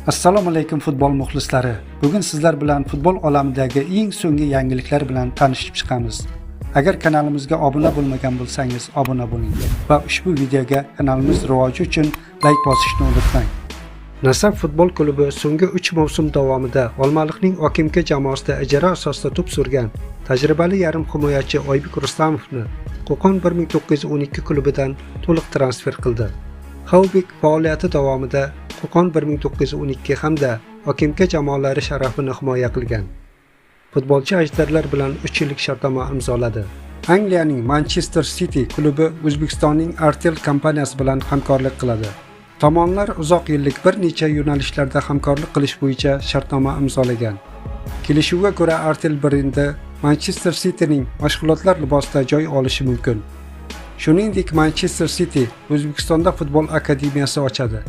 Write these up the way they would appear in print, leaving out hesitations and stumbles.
Assalomu alaykum futbol muxlislari. Bugun sizlar bilan futbol olamidagi eng so'nggi yangiliklar bilan tanishib chiqamiz. Agar kanalimizga obuna bo'lmagan bo'lsangiz, obuna bo'ling va ushbu videoga kanalimiz rivoji uchun like bosishni unutmang. Nasaf futbol klubi so'nggi 3 mavsum davomida Olmaliqning Okimka jamoasida ijara asosida to'p surgan tajribali yarim himoyachi Oybek Rustamovni Qo'qon 1912 klubidan to'liq transfer qildi. Oybek faoliyati davomida Qo'qon 1912 hamda Okimka jamoalari sharafini himoya qilgan. Futbolchi ajdarlar bilan 3 yillik shartnoma imzoladi. Angliyaning Manchester City klubi O'zbekistonning Artel kompaniyasi bilan hamkorlik qiladi. Tomonlar uzoq yillik bir necha yo'nalishlarda hamkorlik qilish bo'yicha shartnoma imzolagan. Kelishuvga ko'ra Artel brendi Manchester Cityning mashg'ulotlar libosida joy olishi mumkin. Shuningdek, Manchester City O'zbekistonda futbol akademiyasi ochadi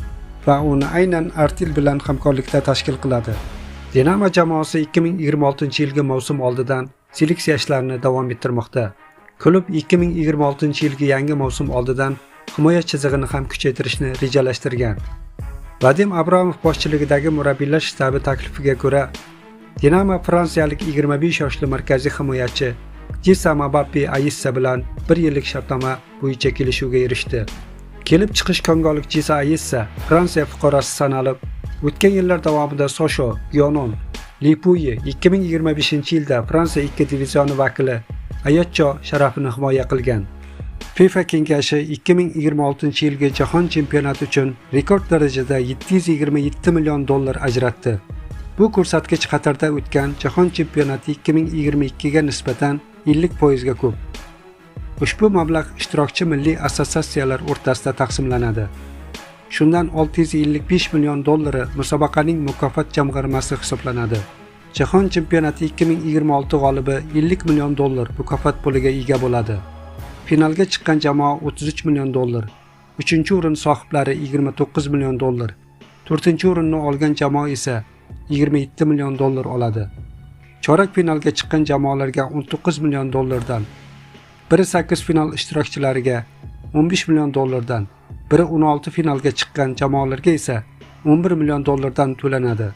va uni aynan Artel bilan hamkorlikda tashkil qiladi. Dinamo jamoasi 2026-yilgi mavsum oldidan seleksiya ishlarini davom ettirmoqda. Klub 2026-yilgi yangi mavsum oldidan himoya chizig'ini ham kuchaytirishni rejalashtirgan. Vadim Abramov boshchiligidagi murabbiylar shtabi taklifiga ko'ra, Dinamo fransiyalik 25 yoshli markaziy himoyachi Jisa Mbappe Ayissa bilan 1 yillik shartnoma bo'yicha kelishuvga erishdi. Kelib chiqish kongolik Jisa Ayissa Fransiya fuqarosi sanalib, o'tgan yillar davomida Sosho, Gyonon, Lipuyi 2025-yilda Fransiya 2 divizioni vakili Ayotcho sharafini himoya qilgan. FIFA kengashi 2026-yilgi jahon chempionati uchun rekord darajada $727 million ajratdi. Bu ko'rsatkich Qatarda o'tgan jahon chempionati 2022 ga nisbatan 50% ga ko'p. Ushbu mablag' ishtirokchi milliy assotsiatsiyalar o'rtasida taqsimlanadi. Shundan $655 million musobaqaning mukofot jamg'armasi hisoblanadi. Jahon chempionati 2026 g'olibi $50 million mukofot puliga ega bo'ladi. Finalga chiqqan jamoa $33 million, 3-o'rin sohiblari $29 million, 4-o'rinni olgan jamoa esa $27 million oladi. Chorak finalga chiqqan jamoalarga $19 million dan, biri 8 final ishtirokchilariga $15 million dan, biri 16 finalga chiqqan jamoalarga esa $11 million dan to'lanadi.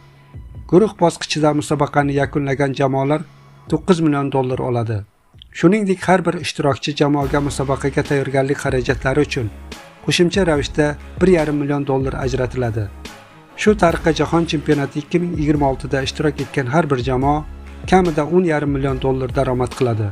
Guruh bosqichida musobaqani yakunlagan jamoalar $9 million oladi. Shuningdek, har bir ishtirokchi jamoaga musobaqaga tayyorgarlik xarajatlari uchun qo'shimcha ravishda $1,5 million ajratiladi. Shu tariqa jahon chempionati 2026 da ishtirok etgan har bir jamoa kamida $10,5 million daromad qiladi.